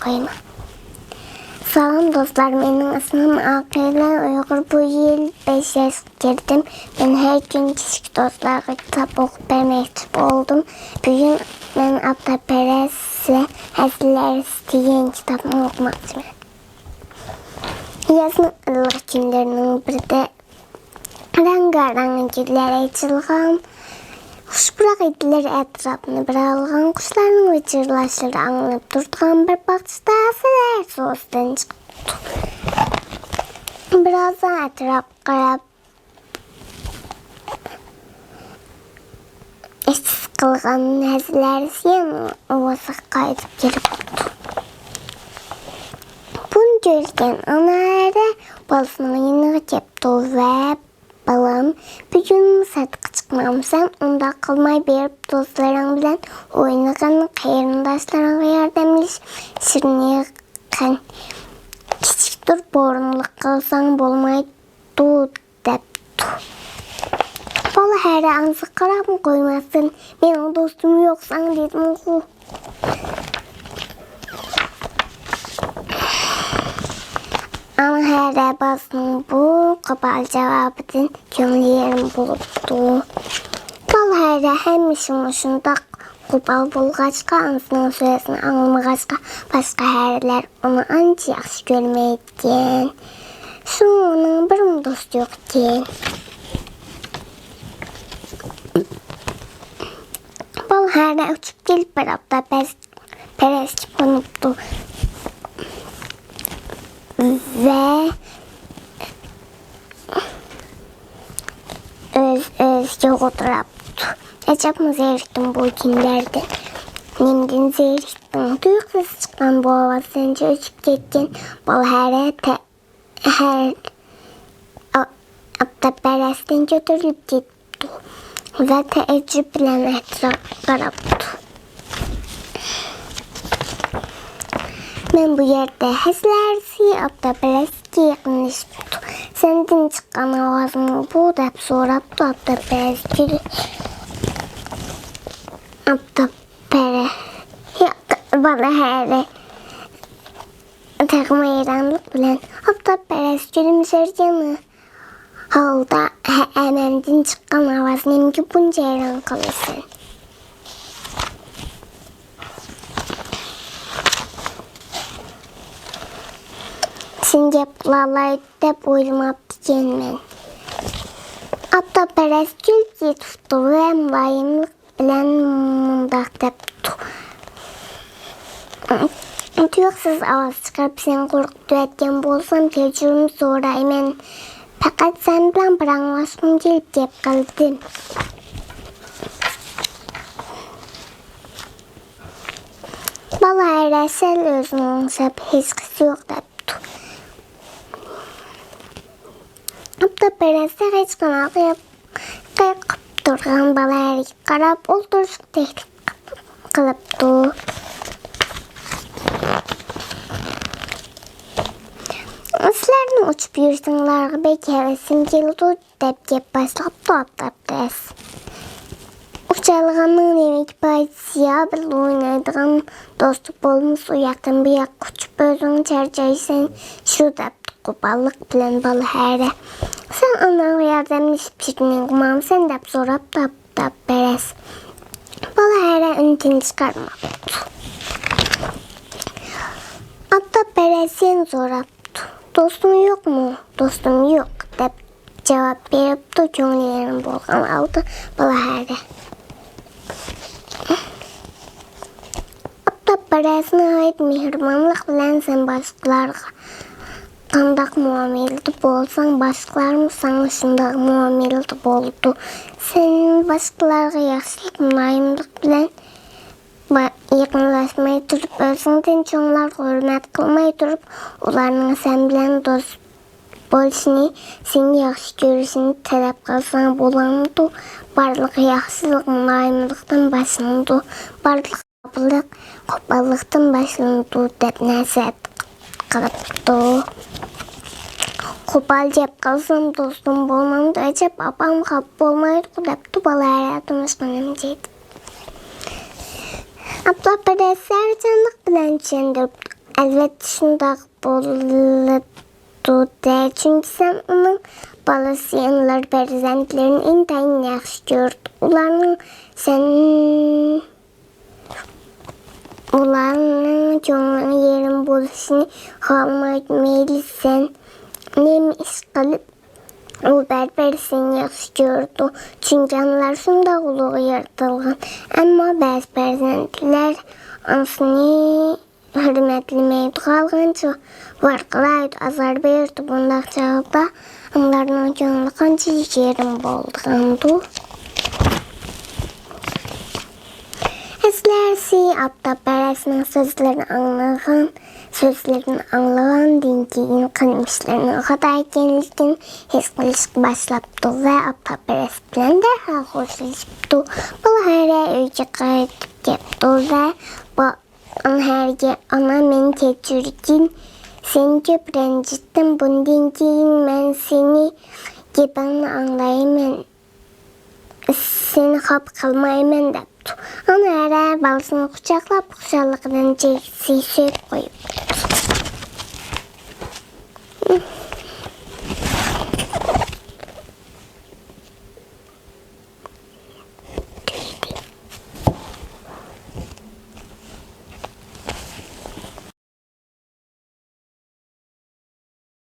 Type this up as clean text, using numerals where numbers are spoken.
koyma. Salam dostlar, benim ismim Akile Uygur. Bu yıl 5 yaş girdim. Ben her gün küçük dostlarla kitap okup mektup oldum. Bugün ben Abda Perez'le Hazırlar isteyen kitabımı okumak istiyorum. Yazın ılık günlerinin birinde rengarenk güller açılgan, kuşburak idiler etrafını bir algan, kuşların vıcırlaşları anlayıp durduğun bir bakışta seler soğustan çıktı. Birazdan etraf qarab, eşsiz qılğan nəzlər siyan ovası qayıdıb gelip tuttu. Bunu görgen ana balasının yanına kepti ve balam, bugün sadık çıkmamsan, onda kalmay berip dostların bilen oynagan, kayırındaşlarına yardımlaş, şirini kan. Kiçiktir borunluk kalsan bolmaydı deptu. Bala her ansı qarab koymasın, benim dostum yoksan dedim oku. Ama her basın bu kabal cevabının könglerim buluptu. Bal her hem işin kubal bulgaçka ansının süresini anlamagaçka başka herler onu anca yaxşı görmeyken. Şunun bir dost yokken. Bal her uçup gelip bir hafta pereskip konuptu. Ve özce oturaptı. Acaba zeyirttim bu günlerde. Nemden zeyirttim. Duygusuz çıkan bu hava sence öçüp geçken bal her Abda Perez'den götürülüp gitti. Ve teessüp bilen etraf qaraptı. Ben bu yerde hazırlarsa Abda Perez'e yakınlaşıptı. Senden çıkan avazını bu deyip soraptı. Abda Perez gülü. Abda Perez bana her takım hayranlık bilen Abda Perez gülümserken halda hemen'den çıkan avazını ki bunca hayran kalırsın. Sen yapılarla deyip oylamaptı gelmen. Abda Perez gül tuttu ve mülayimlik bilen mundak deyipti. Tüyüksüz avaz çıkarıp sen korkup etken bolsam tecrübüm sorayım. Fakat sen bilen bir anlaşmam gelip deyip kaldım. Bala her sen özünün sebep hiç yok deyipti. Abda Perez'e hiç kanağı kayıp durgan bala qarab olduruşuk tehdit qılıptı. Sizlerden uçup yürüsünler belki hevesim geldi deyip gep başlaptı Abda Perez. Uçalğanın yemek bayısıya bir oynaydıgan dostu bolmuş uyaktan bir yak uçup özün çerçeysen şu deyipti kuballık bilen balı her. Sen anana yardımlaşıp şirinin kumam sen deyip soraptı Abda Perez. Balı her ünitini çıkarmaptı. Abda Perez sen soraptı. Dostum yok mu? Dostum yok deyip cevap veripti. Könglerim bolgan aldı balı her. Abda Perez'e ait mihribanlık bilen sen başkalarına kandak muamelede bolsan başkalarım sana şundak muamelede boldu. Senin başkalarına yaxşılık mülayimlik bilen yakınlaşmaya durup özünden çoğunlar hürmet kılmaya durup onların sen bilen dost bolşini seni yaxşı görüşünü talep kılsan bolandı. Barlık yaxşılık mülayimlikten başlandı. Barlık kopallıktan başlandı deyip nasihat qılıptı. Kopal cep kalsam dostum bolmamdı. Acep babam kap bolmaydı deyipti. Bala hayatım ışkanım deydi. Abda Perez sercanlık bilen çendirip Elbette şundaq boldu der. Çünki sen onun balası yanlar bərzəndlərin intayın yaxşı gördü. Onların canlı yerin boluşunu halmaytmaylısan. Nem iş qılıb o bərber seni yaxşı gördü. Çünki onlar şundaq uluğu yaradılğan. Amma bəzi bərzəndlər ansını hürmetlemeydi. Qalğanca varqılaydı, azar verdi. Bundaq cavabda onların canlı qancı yerin bolduğandı. Eslersi Aptapərəsinin sözlerini anlayan dingiyin qılmışlarının qadar genlikten his qılışıq başlapdı və Aptapərəs bilən dərhal xoşlaşıbdı. Bu hərə öycə qayıdıb getdi və ana meni keçirgin, seni köp rəncitdim. Bundan keyin mən seni gebəni anlayayım, seni xap qılmayım depdi. Ana hərə balısını qucaqlab, xuşallıqdan çəkisi söz qoyub.